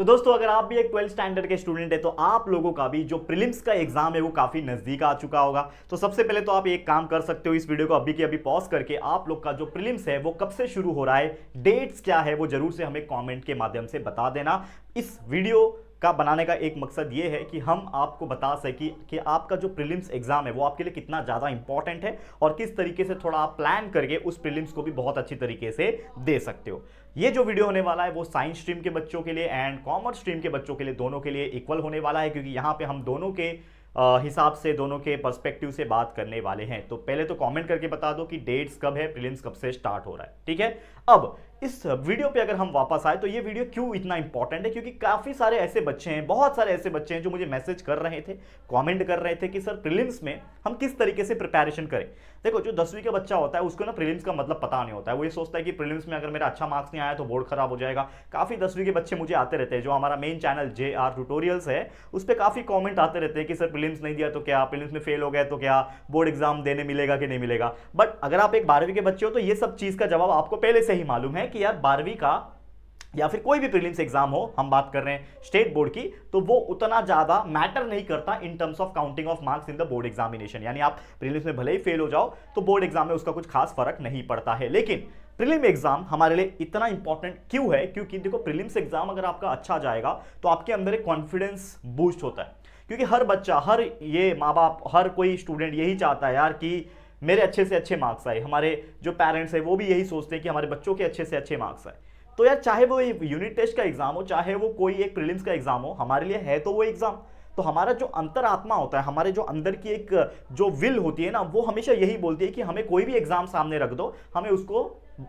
तो दोस्तों अगर आप भी एक 12th स्टैंडर्ड के स्टूडेंट है तो आप लोगों का भी जो प्रीलिम्स का एग्जाम है वो काफी नजदीक आ चुका होगा। तो सबसे पहले तो आप एक काम कर सकते हो, इस वीडियो को अभी के अभी पॉज करके आप लोग का जो प्रीलिम्स है वो कब से शुरू हो रहा है, डेट्स क्या है, वो जरूर से हमें कमेंट के माध्यम से बता देना। इस वीडियो का बनाने का एक मकसद ये है कि हम आपको बता सकें कि आपका जो प्रीलिम्स एग्जाम है वो आपके लिए कितना ज़्यादा इंपॉर्टेंट है और किस तरीके से थोड़ा आप प्लान करके उस प्रीलिम्स को भी बहुत अच्छी तरीके से दे सकते हो। ये जो वीडियो होने वाला है वो साइंस स्ट्रीम के बच्चों के लिए एंड कॉमर्स स्ट्रीम के बच्चों के लिए, दोनों के लिए इक्वल होने वाला है, क्योंकि यहाँ पे हम दोनों के हिसाब से, दोनों के पर्सपेक्टिव से बात करने वाले हैं। तो पहले तो कमेंट करके बता दो कि डेट्स कब है, प्रीलिम्स कब से स्टार्ट हो रहा है, ठीक है। अब इस वीडियो पे अगर हम वापस आए तो ये वीडियो क्यों इतना इंपॉर्टेंट है, क्योंकि काफी सारे ऐसे बच्चे हैं, बहुत सारे ऐसे बच्चे हैं जो मुझे मैसेज कर रहे थे, कमेंट कर रहे थे कि सर प्रीलिम्स में हम किस तरीके से प्रिपरेशन करें। देखो, जो 10वीं का बच्चा होता है उसको ना प्रीलिम्स का मतलब पता नहीं होता है। वो ये सोचता है कि प्रीलिम्स में अगर मेरा अच्छा मार्क्स नहीं आया तो बोर्ड खराब हो जाएगा। काफी 10वीं के बच्चे मुझे आते रहते हैं, जो हमारा मेन चैनल JR ट्यूटोरियल्स है उस पर काफी कमेंट आते रहते हैं कि सर प्रीलिम्स नहीं दिया तो क्या, प्रीलिम्स में फेल हो गया तो क्या, बोर्ड एग्जाम देने मिलेगा कि नहीं मिलेगा। बट अगर आप एक 12वीं के बच्चे हो तो ये सब चीज का जवाब आपको पहले से ही मालूम है कि यार 12वीं का या फिर कोई भी प्रीलिम्स एग्जाम हो, हम बात कर रहे हैं स्टेट बोर्ड की, तो वो उतना ज्यादा मैटर नहीं करता इन terms of counting of marks in the board examination. यानी आप प्रीलिम्स में भले ही फेल हो जाओ तो बोर्ड एग्जाम में उसका कुछ खास फर्क नहीं पड़ता है। लेकिन प्रीलिम एग्जाम हमारे लिए इतना इंपॉर्टेंट क्यों है, क्योंकि देखो प्रीलिम्स एग्जाम अगर आपका अच्छा जाएगा तो आपके अंदर एक कॉन्फिडेंस बूस्ट होता है। क्योंकि हर बच्चा, हर ये माँ बाप, हर कोई स्टूडेंट यही चाहता है यार कि मेरे अच्छे से अच्छे मार्क्स आए। हमारे जो पेरेंट्स है वो भी यही सोचते हैं कि हमारे बच्चों के अच्छे से अच्छे मार्क्स आए। तो यार चाहे वो यूनिट टेस्ट का एग्जाम हो, चाहे वो कोई एक प्रीलिम्स का एग्जाम हो, हमारे लिए है तो वो एग्जाम। तो हमारा जो अंतरात्मा होता है, हमारे जो अंदर की एक जो विल होती है ना, वो हमेशा यही बोलती है कि हमें कोई भी एग्जाम सामने रख दो, हमें उसको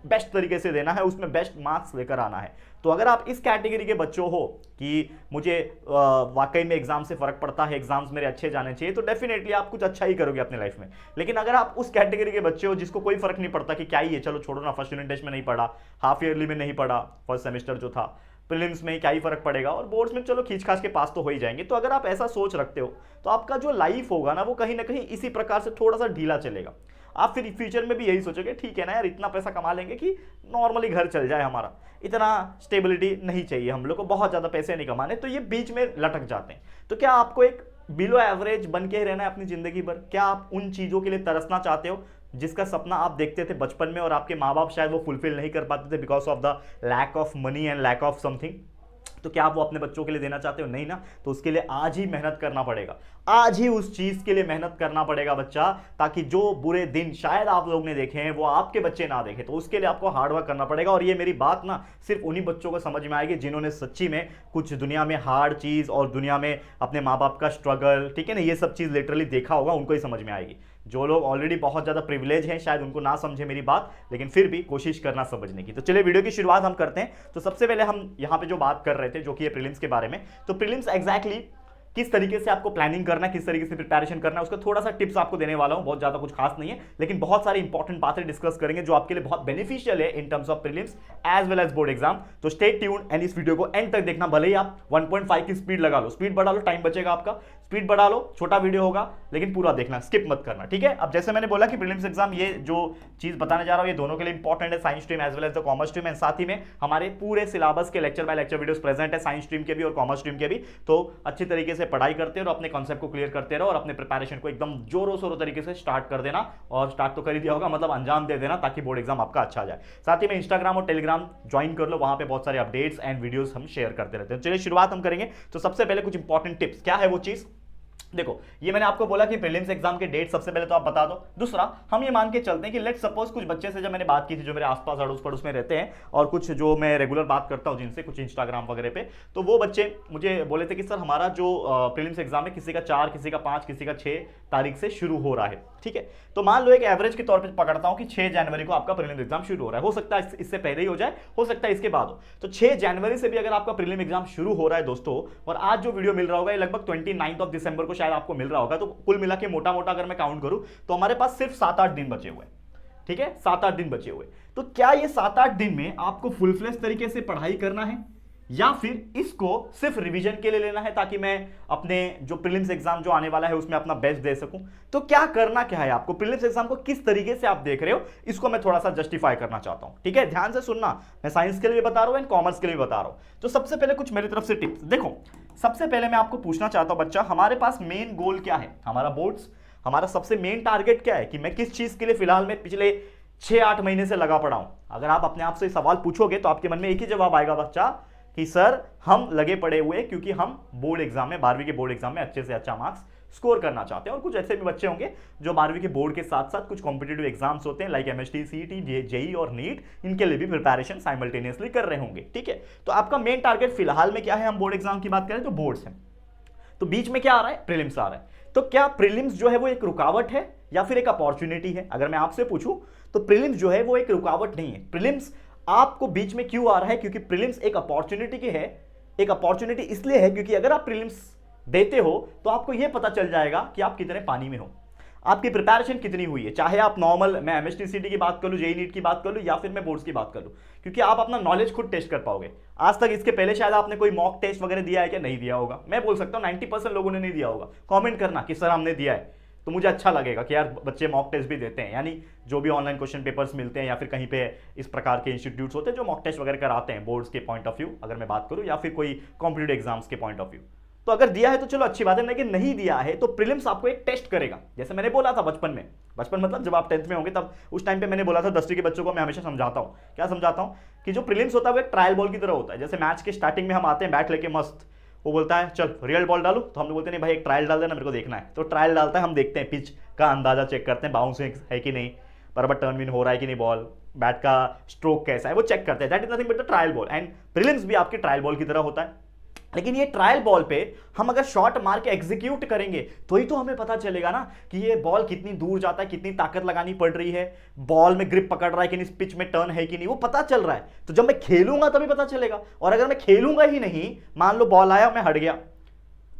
बेस्ट तरीके से देना है, उसमें बेस्ट मार्क्स लेकर आना है। तो अगर आप इस कैटेगरी के बच्चों हो कि मुझे वाकई में एग्जाम से फर्क पड़ता है, एग्जाम्स मेरे अच्छे जाने चाहिए, तो डेफिनेटली आप कुछ अच्छा ही करोगे अपने लाइफ में। लेकिन अगर आप उस कैटेगरी के बच्चे हो जिसको कोई फर्क नहीं पड़ता कि क्या ही है, चलो छोड़ो ना, फर्स्ट यूनिट टेस्ट में नहीं पढ़ा, हाफ ईयरली में नहीं पढ़ा, फर्स्ट सेमेस्टर जो था, प्रीलिम्स में क्या ही फर्क पड़ेगा, और बोर्ड्स में चलो खींच खाच के पास तो हो ही जाएंगे। तो अगर आप ऐसा सोच रखते हो तो आपका जो लाइफ होगा ना वो कहीं ना कहीं इसी प्रकार से थोड़ा सा ढीला चलेगा। आप फिर फ्यूचर में भी यही सोचोगे, ठीक है ना यार, इतना पैसा कमा लेंगे कि नॉर्मली घर चल जाए, हमारा इतना स्टेबिलिटी नहीं चाहिए, हम लोग को बहुत ज़्यादा पैसे नहीं कमाने। तो ये बीच में लटक जाते हैं। तो क्या आपको एक बिलो एवरेज बन के रहना है अपनी जिंदगी भर? क्या आप उन चीज़ों के लिए तरसना चाहते हो जिसका सपना आप देखते थे बचपन में और आपके माँ बाप शायद वो फुलफिल नहीं कर पाते थे because of the lack of money and lack of something? तो क्या आप वो अपने बच्चों के लिए देना चाहते हो? नहीं ना। तो उसके लिए आज ही मेहनत करना पड़ेगा, आज ही उस चीज के लिए मेहनत करना पड़ेगा बच्चा, ताकि जो बुरे दिन शायद आप लोग ने देखे हैं वो आपके बच्चे ना देखें। तो उसके लिए आपको हार्डवर्क करना पड़ेगा। और ये मेरी बात ना सिर्फ उन्हीं बच्चों को समझ में आएगी जिन्होंने सच्ची में कुछ दुनिया में हार्ड चीज और दुनिया में अपने माँ बाप का स्ट्रगल, ठीक है ना, ये सब चीज लिटरली देखा होगा, उनको ही समझ में आएगी। जो लोग ऑलरेडी बहुत ज्यादा प्रिविलेज हैं शायद उनको ना समझे मेरी बात, लेकिन फिर भी कोशिश करना समझने की। तो चलिए वीडियो की शुरुआत हम करते हैं। तो सबसे पहले हम यहाँ पे जो बात कर रहे थे जो कि ये प्रीलिम्स के बारे में, तो प्रीलिम्स एग्जैक्टली किस तरीके से आपको प्लानिंग करना है, किस तरीके से प्रिपरेशन करना है, उसका थोड़ा सा टिप्स आपको देने वाला हूं। बहुत ज्यादा कुछ खास नहीं है, लेकिन बहुत सारी इंपॉर्टेंट बातें डिस्कस करेंगे जो आपके लिए बहुत बेनिफिशियल है in terms of prelims as well as board exam. तो स्टे ट्यून्ड एंड इस वीडियो को एंड तक देखना। भले ही आप 1.5 की स्पीड लगा लो, स्पीड बढ़ा लो, टाइम बचेगा आपका, स्पीड बढ़ा लो, छोटा वीडियो होगा लेकिन पूरा देखना, स्किप मत करना, ठीक है। अब जैसे मैंने बोला कि प्रीलिम्स एग्जाम, ये जो चीज बताने जा रहा हूं ये दोनों के लिए इंपॉर्टेंट है, science stream as well as the commerce stream. And साथ ही में हमारे पूरे सिलेबस के lecture by lecture videos present है, साइंस स्ट्रीम के भी और कॉमर्स स्ट्रीम के भी। तो अच्छी तरीके से पढ़ाई करते रहो, अपने कॉन्सेप्ट को क्लियर करते रहो और अपने प्रिपरेशन को एकदम जोरों शोरों तरीके से स्टार्ट कर देना। और स्टार्ट तो कर ही दिया होगा, मतलब अंजाम दे देना, ताकि बोर्ड एग्जाम आपका अच्छा जाए। साथ ही में इंस्टाग्राम और टेलीग्राम ज्वाइन कर लो, वहां पे बहुत सारे अपडेट्स एंड वीडियोस हम शेयर करते रहते हैं। चलिए शुरुआत हम करेंगे। तो सबसे पहले कुछ इंपॉर्टेंट टिप्स, क्या है वो चीज? देखो, ये मैंने आपको बोला कि प्रीलिम्स एग्जाम के डेट सबसे पहले तो आप बता दो। दूसरा, हम ये मान के चलते हैं कि लेट सपोज कुछ बच्चे से जब मैंने बात की थी जो मेरे आसपास अड़ोस पड़ोस में रहते हैं और कुछ जो मैं रेगुलर बात करता हूं जिनसे, कुछ इंस्टाग्राम वगैरह पे, तो वो बच्चे मुझे बोले थे कि सर हमारा जो प्रीलिम्स एग्जाम है किसी का 4, किसी का 5, किसी का 6 तारीख से शुरू हो रहा है, ठीक है। तो मान लो एक एवरेज के तौर पर पकड़ता हूं कि 6 जनवरी को आपका प्रीलिम्स एग्जाम शुरू हो रहा है। हो सकता है इससे पहले ही हो जाए, हो सकता है इसके बाद हो। तो 6 जनवरी से भी अगर आपका प्रीलिम एग्जाम शुरू हो रहा है दोस्तों, और आज जो वीडियो मिल रहा होगा ये लगभग 29 दिसंबर को शायद आपको मिल रहा होगा, तो कुल मिला के मोटा मोटा अगर मैं काउंट करूं तो हमारे पास सिर्फ 7-8 दिन बचे हुए, ठीक है, 7-8 दिन बचे हुए। तो क्या ये 7-8 दिन में आपको फुल फ्लेज तरीके से पढ़ाई करना है, या फिर इसको सिर्फ रिवीजन के लिए लेना है ताकि मैं अपने जो प्रीलिम्स एग्जाम जो आने वाला है उसमें अपना बेस्ट दे सकूं। तो क्या करना क्या है आपको, प्रीलिम्स एग्जाम को किस तरीके से आप देख रहे हो, इसको मैं थोड़ा सा जस्टिफाई करना चाहता हूं। ठीक है, ध्यान से सुनना, मैं साइंस के लिए भी बता रहा हूं एंड कॉमर्स के लिए भी बता रहा हूं। तो सबसे पहले कुछ मेरी तरफ से टिप्स देखो। सबसे पहले मैं आपको पूछना चाहता हूं बच्चा, हमारे पास मेन गोल क्या है, हमारा बोर्ड्स, हमारा सबसे मेन टारगेट क्या है कि मैं किस चीज के लिए फिलहाल में पिछले 6-8 महीने से लगा पड़ा हूं। अगर आप अपने आप से सवाल पूछोगे तो आपके मन में एक ही जवाब आएगा बच्चा कि सर हम लगे पड़े हुए क्योंकि हम बोर्ड एग्जाम में, 12वीं के बोर्ड एग्जाम में अच्छे से अच्छा मार्क्स स्कोर करना चाहते हैं। और कुछ ऐसे भी बच्चे होंगे जो 12वीं के बोर्ड के साथ साथ कुछ कॉम्पिटिटिव एग्जाम्स होते हैं लाइक एमएसटी, सीईटी, जेई और नीट, इनके लिए भी प्रिपरेशन साइमल्टेनियसली कर रहे होंगे। ठीक है, तो आपका मेन टारगेट फिलहाल में क्या है, हम बोर्ड एग्जाम की बात करें तो बोर्ड्स हैं, तो बीच में क्या आ रहा है, प्रीलिम्स आ रहा है। तो क्या प्रीलिम्स जो है वो एक रुकावट है या फिर एक अपॉर्चुनिटी है? अगर मैं आपसे पूछूं तो प्रीलिम्स जो है वो एक रुकावट नहीं है। प्रीलिम्स आपको बीच में क्यों आ रहा है, क्योंकि प्रीलिम्स एक अपॉर्चुनिटी की है। एक अपॉर्चुनिटी इसलिए है क्योंकि अगर आप प्रीलिम्स देते हो तो आपको यह पता चल जाएगा कि आप कितने पानी में हो, आपकी प्रिपरेशन कितनी हुई है। चाहे आप नॉर्मल, मैं एमएसटी सीटी की बात कर लूं, जेई नीट की बात कर लूं या फिर मैं बोर्ड्स की बात कर लूं, क्योंकि आप अपना नॉलेज खुद टेस्ट कर पाओगे। आज तक इसके पहले शायद आपने कोई मॉक टेस्ट वगैरह दिया है क्या? नहीं दिया होगा। मैं बोल सकता हूं 90% लोगों ने नहीं दिया होगा। कमेंट करना कि सर हमने दिया है, तो मुझे अच्छा लगेगा कि यार बच्चे मॉक टेस्ट भी देते हैं। यानी जो भी ऑनलाइन क्वेश्चन पेपर्स मिलते हैं या फिर कहीं पे इस प्रकार के इंस्टीट्यूट्स होते हैं जो मॉक टेस्ट वगैरह कराते हैं बोर्ड्स के पॉइंट ऑफ व्यू, अगर मैं बात करूं, या फिर कोई कॉम्पिटिटिव एग्जाम्स के पॉइंट ऑफ व्यू, तो अगर दिया है तो चलो अच्छी बात है, लेकिन नहीं दिया है तो प्रीलिम्स आपको एक टेस्ट करेगा। जैसे मैंने बोला था बचपन में, बचपन मतलब जब आप 10th में होंगे तब उस टाइम पे मैंने बोला था 10वीं के बच्चों को मैं हमेशा समझाता हूं, क्या समझाता हूं कि जो प्रीलिम्स होता है वो एक ट्रायल बॉल की तरह होता है। जैसे मैच के स्टार्टिंग में हम आते हैं बैट लेके मस्त, वो बोलता है चल रियल बॉल डालो, तो हम लोग बोलते हैं नहीं भाई एक ट्रायल डाल देना, मेरे को देखना है। तो ट्रायल डालता है, हम देखते हैं पिच का अंदाजा चेक करते हैं, बाउंस है कि नहीं, बराबर टर्न विन हो रहा है कि नहीं, बॉल बैट का स्ट्रोक कैसा है वो चेक करते हैं। That is nothing but the trial ball, and prelims भी आपके ट्रायल बॉल की तरह होता है। लेकिन ये ट्रायल बॉल पे हम अगर शॉट मार के एग्जीक्यूट करेंगे तो ही तो हमें पता चलेगा ना कि ये बॉल कितनी दूर जाता है, कितनी ताकत लगानी पड़ रही है, बॉल में ग्रिप पकड़ रहा है कि नहीं, पिच में टर्न है कि नहीं, वो पता चल रहा है। तो जब मैं खेलूंगा तभी पता चलेगा। और अगर मैं खेलूंगा ही नहीं, मान लो बॉल आया मैं हट गया,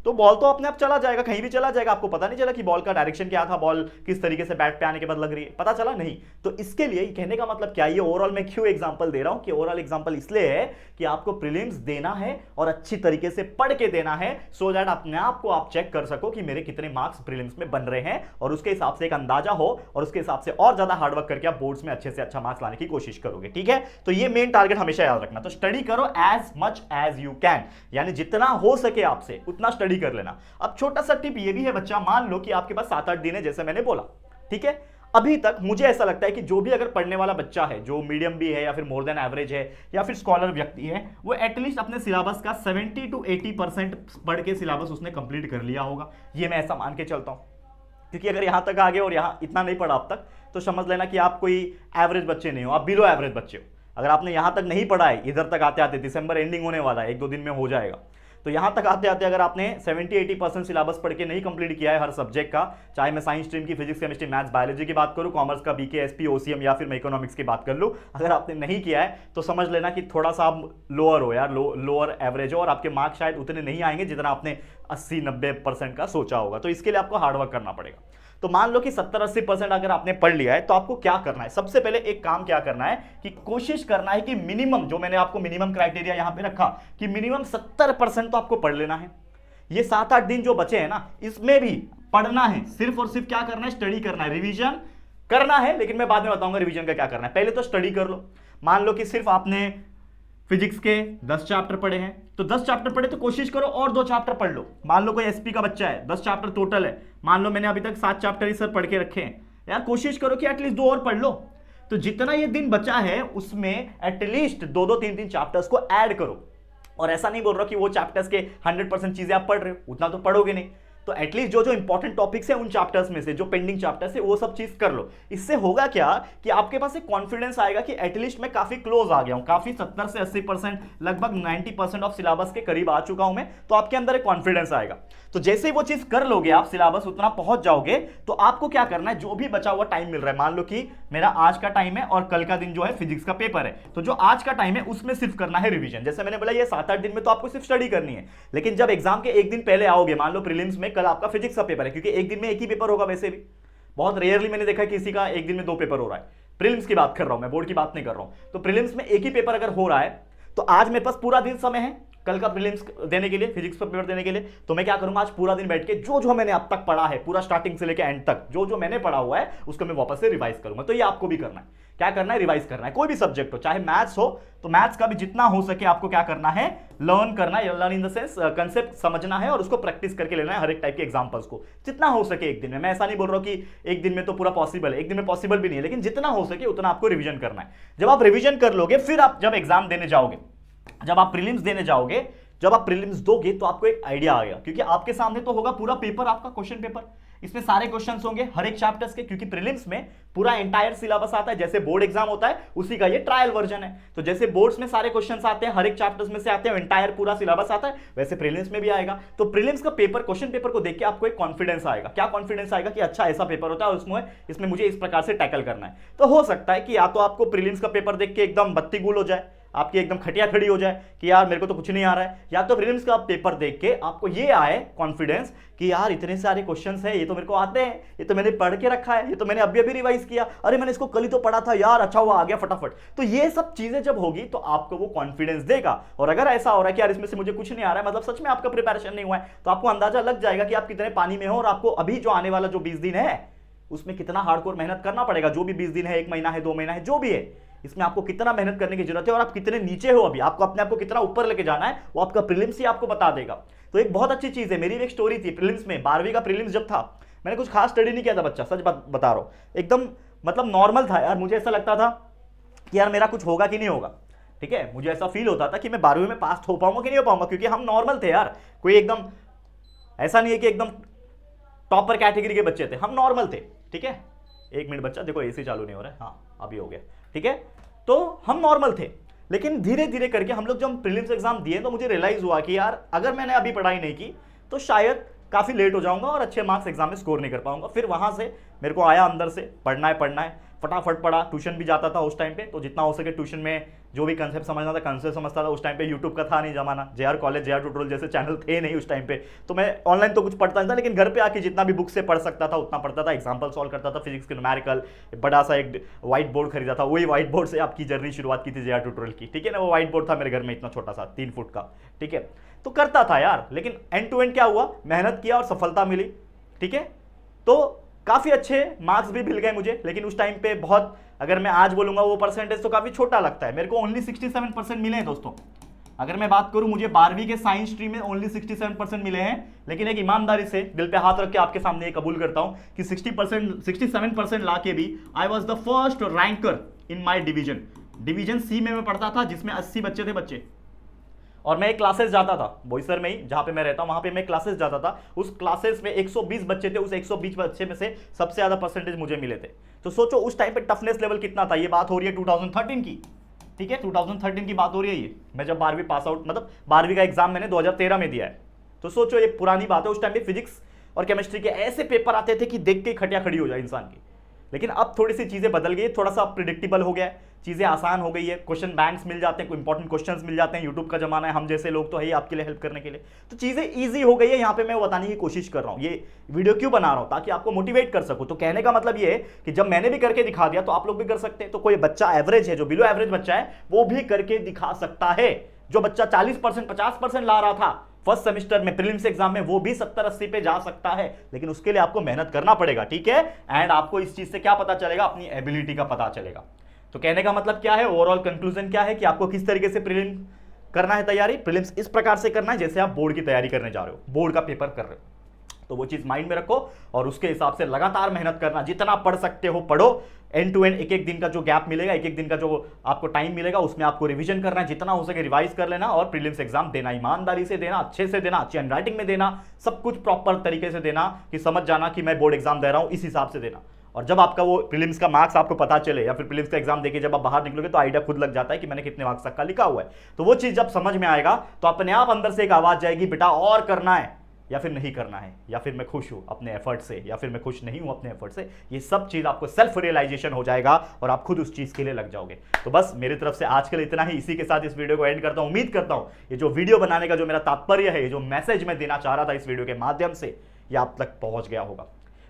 तो बॉल तो अपने आप चला जाएगा, कहीं भी चला जाएगा, आपको पता नहीं चला कि बॉल का डायरेक्शन क्या था, बॉल किस तरीके से बैट पे आने के बाद लग रही है, पता चला नहीं। तो इसके लिए कहने का मतलब क्या, ये ओवरऑल मैं क्यों एग्जांपल दे रहा हूं कि ओवरऑल एग्जांपल इसलिए है कि आपको प्रीलिम्स देना है और अच्छी तरीके से पढ़ के देना है, सो दैट अपने आप को आप चेक कर सको कि मेरे कितने मार्क्स प्रीलिम्स में बन रहे हैं, और उसके हिसाब से एक अंदाजा हो, और उसके हिसाब से और ज्यादा हार्डवर्क करके आप बोर्ड्स में अच्छे से अच्छा मार्क्स लाने की कोशिश करोगे। ठीक है, तो ये मेन टारगेट हमेशा याद रखना। तो स्टडी करो as much as you can, यानी जितना हो सके आपसे उतना स्टडी कर लेना। अब छोटा सा टिप ये भी है बच्चा, मान लो कि आपके पास 7-8 दिन है जैसे मैंने बोला, ठीक है, अभी तक मुझे ऐसा लगता है कि जो भी अगर पढ़ने वाला बच्चा है, जो मीडियम भी है या फिर मोर देन एवरेज है या फिर स्कॉलर व्यक्ति है, वो एटलीस्ट अपने सिलेबस का 70 to 80% पढ़ के सिलेबस उसने कंप्लीट कर लिया होगा। ये मैं ऐसा मान के चलता हूं, क्योंकि अगर यहां तक आ गए और यहां इतना नहीं पढ़ा अब तक, तो समझ लेना कि आप कोई एवरेज बच्चे नहीं हो, आप बिलो एवरेज बच्चे हो। अगर आपने यहां तक नहीं पढ़ा है, इधर तक आते आते दिसंबर एंडिंग होने वाला है, 1-2 दिन में हो जाएगा, तो यहां तक आते आते अगर आपने 70-80% सिलेबस पढ़ के नहीं कंप्लीट किया है हर सब्जेक्ट का, चाहे मैं साइंस स्ट्रीम की फिजिक्स, केमिस्ट्री, मैथ्स, बायोलॉजी की बात करूं, कॉमर्स का बीके, एसपी, ओसीएम या फिर मैं इकोनॉमिक्स की बात कर लूं, अगर आपने नहीं किया है तो समझ लेना कि थोड़ा सा आप लोअर हो यार, लोअर एवरेज हो, और आपके मार्क्स शायद उतने नहीं आएंगे जितना आपने 80-90% का सोचा होगा। तो इसके लिए आपको हार्डवर्क करना पड़ेगा। तो मान लो कि 70-80% अगर आपने पढ़ लिया है, तो आपको क्या करना है, सबसे पहले एक काम क्या करना है कि कोशिश करना है कि मिनिमम, जो मैंने आपको मिनिमम क्राइटेरिया यहां पे रखा कि मिनिमम 70% तो आपको पढ़ लेना है। ये 7-8 दिन जो बचे हैं ना, इसमें भी पढ़ना है, सिर्फ और सिर्फ क्या करना है, स्टडी करना है, रिवीजन करना है। लेकिन मैं बाद में बताऊंगा रिवीजन का क्या करना है, पहले तो स्टडी कर लो। मान लो कि सिर्फ आपने फिजिक्स के 10 चैप्टर पढ़े हैं, तो 10 चैप्टर पढ़े तो कोशिश करो और 2 चैप्टर पढ़ लो। मान लो कोई एसपी का बच्चा है, 10 चैप्टर टोटल है, मान लो मैंने अभी तक 7 चैप्टर ही सर पढ़ के रखे हैं, यार कोशिश करो कि एटलीस्ट 2 और पढ़ लो। तो जितना ये दिन बचा है उसमें एटलीस्ट 2-2, 3-3 चैप्टर्स को ऐड करो। और ऐसा नहीं बोल रहा कि वो चैप्टर्स के 100% चीजें आप पढ़ रहे हो, उतना तो पढ़ोगे नहीं, तो एटलीस्ट जो जो इंपॉर्टेंट टॉपिक्स है उन चैप्टर्स में से, जो पेंडिंग चैप्टर्स है वो सब चीज कर लो। इससे होगा क्या कि आपके पास एक कॉन्फिडेंस आएगा कि एटलीस्ट मैं काफी क्लोज आ गया हूं, काफी 70 से 80%, लगभग 90% ऑफ सिलेबस के करीब आ चुका हूं मैं, तो आपके अंदर एक कॉन्फिडेंस आएगा। तो जैसे ही वो चीज कर लोगे आप, सिलेबस उतना पहुंच जाओगे, तो आपको क्या करना है, जो भी बचा हुआ टाइम मिल रहा है, मान लो कि मेरा आज का टाइम है और कल का दिन जो है फिजिक्स का पेपर है, तो जो आज का टाइम है उसमें सिर्फ करना है रिवीजन। जैसे मैंने बोला ये 7-8 दिन में तो आपको सिर्फ स्टडी करनी है, लेकिन जब एग्जाम के एक दिन पहले आओगे, मान लो प्रीलिम्स में कल आपका फिजिक्स का पेपर है, क्योंकि एक दिन में एक ही पेपर होगा, वैसे भी बहुत रेयरली मैंने देखा किसी का एक दिन में 2 पेपर हो रहा है। प्रीलिम्स की बात कर रहा हूं मैं, बोर्ड की बात नहीं कर रहा हूं। तो प्रीलिम्स में एक ही पेपर अगर हो रहा है, तो आज मेरे पास पूरा दिन समय है कल का प्रीलिम्स देने के लिए, फिजिक्स का पेपर देने के लिए। तो मैं क्या करूंगा, आज पूरा दिन बैठ के जो जो मैंने अब तक पढ़ा है, पूरा स्टार्टिंग से लेकर एंड तक जो जो मैंने पढ़ा हुआ है उसको मैं वापस से रिवाइज करूंगा। तो ये आपको भी करना है। क्या करना है, रिवाइज करना है। कोई भी सब्जेक्ट हो, चाहे मैथ्स हो तो मैथ्स का भी जितना हो सके आपको क्या करना है, लर्न करना है। Learn in the sense concept समझना है और उसको प्रैक्टिस करके लेना है, हर एक टाइप के एग्जांपल्स को जितना हो सके एक दिन में। मैं ऐसा नहीं बोल रहा हूं कि एक दिन में तो पूरा पॉसिबल है, एक दिन में पॉसिबल भी नहीं है, लेकिन जितना हो सके उतना आपको रिवीजन करना है। जब आप रिवीजन कर लोगे, फिर आप जब एग्जाम देने जाओगे, जब आप प्रीलिम्स देने जाओगे, जब आप प्रीलिम्स दोगे तो आपको एक आइडिया आएगा, क्योंकि आपके सामने तो होगा पूरा पेपर, आपका क्वेश्चन पेपर। इसमें सारे क्वेश्चंस होंगे हर एक चैप्टर्स के, क्योंकि प्रीलिम्स में पूरा एंटायर सिलेबस आता है। जैसे बोर्ड एग्जाम होता है उसी का ये ट्रायल वर्जन है। तो जैसे बोर्ड्स में सारे क्वेश्चंस आते हैं, हर एक चैप्टर्स में से आते हैं, एंटायर पूरा सिलेबस आता है, वैसे प्रीलिम्स में भी आएगा। तो प्रीलिम्स का पेपर, क्वेश्चन पेपर को देख के आपको एक कॉन्फिडेंस आएगा। क्या कॉन्फिडेंस आएगा कि अच्छा ऐसा पेपर होता है और इसमें मुझे इस प्रकार से टैकल करना है। तो हो सकता है कि या तो आपको प्रीलिम्स का पेपर देख के एकदम बत्ती गुल हो जाए, आपकी एकदम खटिया खड़ी हो जाए कि यार मेरे को तो कुछ नहीं आ रहा है, या तो प्रीलिम्स का पेपर देख के आपको ये आए कॉन्फिडेंस कि यार इतने सारे क्वेश्चंस हैं, ये तो मेरे को आते हैं, ये तो मैंने पढ़ के रखा है, ये तो मैंने अभी अभी रिवाइज किया, अरे मैंने इसको कल ही तो पढ़ा था यार, अच्छा हुआ आ गया फटाफट। तो ये सब चीजें जब होगी तो आपको वो कॉन्फिडेंस देगा। और अगर ऐसा हो रहा है कि यार इसमें से मुझे कुछ नहीं आ रहा है, मतलब सच में आपका प्रिपरेशन नहीं हुआ है, तो आपको अंदाजा लग जाएगा कि आप कितने पानी में हो और आपको अभी जो आने वाला जो 20 दिन है उसमें कितना हार्डकोर मेहनत करना पड़ेगा। जो भी 20 दिन है, 1 महीना है, 2 महीना है, जो भी है, इसमें आपको कितना मेहनत करने की जरूरत है और आप कितने नीचे हो अभी, आपको अपने आप को कितना ऊपर लेके जाना है, वो आपका प्रीलिम्स ही आपको बता देगा। तो एक बहुत अच्छी चीज है। मेरी एक स्टोरी थी प्रीलिम्स में, 12वीं का प्रीलिम्स जब था, मैंने कुछ खास स्टडी नहीं किया था बच्चा, सच बता रहा हूं, एकदम मतलब नॉर्मल था यार। मुझे ऐसा लगता था कि यार मेरा कुछ होगा कि नहीं होगा, ठीक है। मुझे ऐसा फील होता था कि मैं 12वीं में पास हो पाऊंगा कि नहीं हो पाऊंगा, क्योंकि हम नॉर्मल थे यार, कोई एकदम ऐसा नहीं है कि एकदम टॉपर कैटेगरी के बच्चे थे, हम नॉर्मल थे, ठीक है। 1 मिनट बच्चा, देखो एसी चालू नहीं हो रहा है, हाँ अभी हो गया, ठीक है। तो हम नॉर्मल थे, लेकिन धीरे धीरे करके हम लोग जब प्रीलिम्स एग्जाम दिए तो मुझे रियलाइज हुआ कि यार अगर मैंने अभी पढ़ाई नहीं की तो शायद काफी लेट हो जाऊंगा और अच्छे मार्क्स एग्जाम में स्कोर नहीं कर पाऊंगा। फिर वहां से मेरे को आया अंदर से पढ़ना है, फटाफट पढ़ा। ट्यूशन भी जाता था उस टाइम पे, तो जितना हो सके ट्यूशन में जो भी कंसेप्ट समझना था कंसेप्ट समझता था। उस टाइम पे यूट्यूब का था नहीं जमाना, JR कॉलेज, JR ट्यूटोरियल जैसे चैनल थे नहीं उस टाइम पे, तो मैं ऑनलाइन तो कुछ पढ़ता नहीं था, लेकिन घर पे आके जितना भी बुक से पढ़ सकता था उतना पढ़ता था। एग्जाम्पल सॉल्व करता था, फिजिक्स के न्यूमेरिकल, बड़ा सा एक व्हाइट बोर्ड खरीदा था, वही व्हाइट बोर्ड से आपकी जर्नी शुरुआत की थी JR ट्यूटोरियल की, ठीक है ना। वो व्हाइट बोर्ड था मेरे घर में इतना छोटा सा 3 फुट का, ठीक है। तो करता था यार, लेकिन एंड टू एंड क्या हुआ, मेहनत किया और सफलता मिली, ठीक है। तो काफी अच्छे मार्क्स भी मिल गए मुझे, लेकिन उस टाइम पे बहुत, अगर मैं आज बोलूंगा वो परसेंटेज तो काफी छोटा लगता है। मेरे को ओनली 67% मिले हैं दोस्तों। अगर मैं बात करूं, मुझे 12वीं के साइंस स्ट्रीम में ओनली 67% मिले हैं, लेकिन एक ईमानदारी से दिल पे हाथ रख के आपके सामने ये कबूल करता हूं कि 67% ला के भी I was the first ranker in my division C में मैं पढ़ता था, जिसमें 80 बच्चे थे बच्चे। और मैं एक क्लासेस जाता था बोईसर में ही, जहां पे मैं रहता हूं वहां पे मैं क्लासेस जाता था। उस क्लासेस में 120 बच्चे थे, उस 120 बच्चे में से सबसे ज्यादा परसेंटेज मुझे मिले थे। तो सोचो उस टाइम पे टफनेस लेवल कितना था। ये बात हो रही है 2013 की, ठीक है, 2013 की बात हो रही है ये। मैं जब 12वीं पास आउट, मतलब 12वीं का एग्जाम मैंने 2013 में दिया है। तो सोचो ये पुरानी बात है। उस टाइम पे फिजिक्स और केमिस्ट्री के ऐसे पेपर आते थे कि देख के खटिया खड़ी हो जाए इंसान की। लेकिन अब थोड़ी सी चीजें बदल गई, थोड़ा सा प्रिडिक्टेबल हो गया है, चीजें आसान हो गई है, क्वेश्चन बैंक्स मिल जाते हैं, इंपॉर्टेंट क्वेश्चंस मिल जाते हैं। यूट्यूब का जमाना है, हम जैसे लोग तो है ही आपके लिए हेल्प करने के लिए। तो चीजें इजी हो गई है। यहाँ पे मैं बताने की कोशिश कर रहा हूँ, ये वीडियो क्यों बना रहा हूँ, ताकि आपको मोटिवेट कर सकूँ। तो कहने का मतलब ये है कि जब मैंने भी करके दिखा दिया तो आप लोग भी कर सकते हैं। तो कोई बच्चा एवरेज है, जो बिलो एवरेज बच्चा है, वो भी करके दिखा सकता है। जो बच्चा 40% 50% ला रहा था फर्स्ट सेमेस्टर में प्रीलिम्स एग्जाम में, वो भी 70-80 पे जा सकता है। लेकिन उसके लिए आपको मेहनत करना पड़ेगा, ठीक है। एंड आपको इस चीज से क्या पता चलेगा, अपनी एबिलिटी का पता चलेगा। तो कहने का मतलब क्या है, ओवरऑल कंक्लूजन क्या है कि आपको किस तरीके से प्रीलिम्स करना है तैयारी। प्रीलिम्स इस प्रकार से करना है जैसे आप बोर्ड की तैयारी करने जा रहे हो, बोर्ड का पेपर कर रहे हो। तो वो चीज माइंड में रखो और उसके हिसाब से लगातार मेहनत करना, जितना पढ़ सकते हो पढ़ो। एंड टू एंड एक एक दिन का जो गैप मिलेगा, एक एक दिन का जो आपको टाइम मिलेगा, उसमें आपको रिवीजन करना है, जितना हो सके रिवाइज कर लेना और प्रीलिम्स एग्जाम देना, ईमानदारी से देना, अच्छे से देना, अच्छी हैंडराइटिंग में देना, सब कुछ प्रॉपर तरीके से देना कि समझ जाना कि मैं बोर्ड एग्जाम दे रहा हूं, इस हिसाब से देना। और जब आपका वो प्रीलिम्स का मार्क्स आपको पता चले या फिर प्रीलिम्स का एग्जाम देके जब आप बाहर निकलोगे तो आइडिया खुद लग जाता है कि मैंने कितने मार्क्स तक का लिखा हुआ है। तो वो चीज जब समझ में आएगा तो अपने आप अंदर से एक आवाज जाएगी, बेटा और करना है या फिर नहीं करना है, या फिर मैं खुश हूं अपने एफर्ट से या फिर मैं खुश नहीं हूं अपने एफर्ट से। ये सब चीज आपको सेल्फ रियलाइजेशन हो जाएगा और आप खुद उस चीज के लिए लग जाओगे। तो बस मेरी तरफ से आज के लिए इतना ही। इसी के साथ इस वीडियो को एंड करता हूं। उम्मीद करता हूं ये जो वीडियो बनाने का जो मेरा तात्पर्य है, ये जो मैसेज मैं देना चाह रहा था इस वीडियो के माध्यम से, ये आप तक पहुंच गया होगा।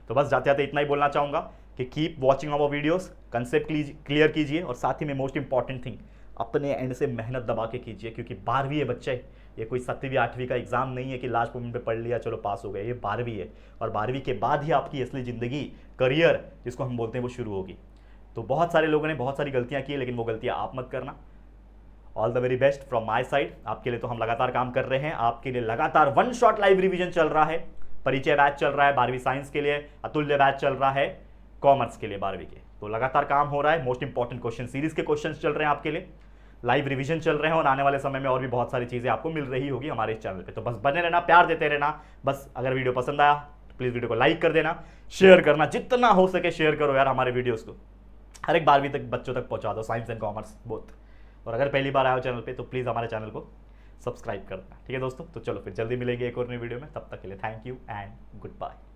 तो बस जाते जाते इतना ही बोलना चाहूंगा कि keep watching our videos, concept clear कीजिए और साथ ही में मोस्ट इंपॉर्टेंट थिंग, अपने एंड से मेहनत दबा के कीजिए, क्योंकि 12वीं है बच्चे, ये कोई 7वीं 8वीं का एग्जाम नहीं है कि लास्ट मोमेंट पे पढ़ लिया चलो पास हो गए। ये 12वीं है, और 12वीं के बाद ही आपकी असली ज़िंदगी, करियर जिसको हम बोलते हैं, वो शुरू होगी। तो बहुत सारे लोगों ने बहुत सारी गलतियां की, लेकिन वो गलतियां आप मत करना। All the very best from my side. आपके लिए तो हम लगातार काम कर रहे हैं, आपके लिए लगातार वन शॉट लाइव रिवीजन चल रहा है। परिचय बैच चल रहा है 12वीं साइंस के लिए, अतुल्य बैच चल रहा है कॉमर्स के लिए 12वीं के। तो लगातार काम हो रहा है, मोस्ट इंपॉर्टेंट क्वेश्चन सीरीज के क्वेश्चन चल रहे हैं आपके लिए, लाइव रिवीजन चल रहे हैं, और आने वाले समय में और भी बहुत सारी चीज़ें आपको मिल रही होगी हमारे इस चैनल पे। तो बस बने रहना, प्यार देते रहना। बस अगर वीडियो पसंद आया तो प्लीज़ वीडियो को लाइक कर देना, शेयर करना, जितना हो सके शेयर करो यार हमारे वीडियोज़ को, हर एक 12वीं तक बच्चों तक पहुंचा दो, साइंस एंड कॉमर्स बोथ। और अगर पहली बार आए हो चैनल पे तो प्लीज़ हमारे चैनल को सब्सक्राइब करना, ठीक है दोस्तों। तो चलो फिर जल्दी मिलेंगे एक और नई वीडियो में, तब तक के लिए thank you and good bye.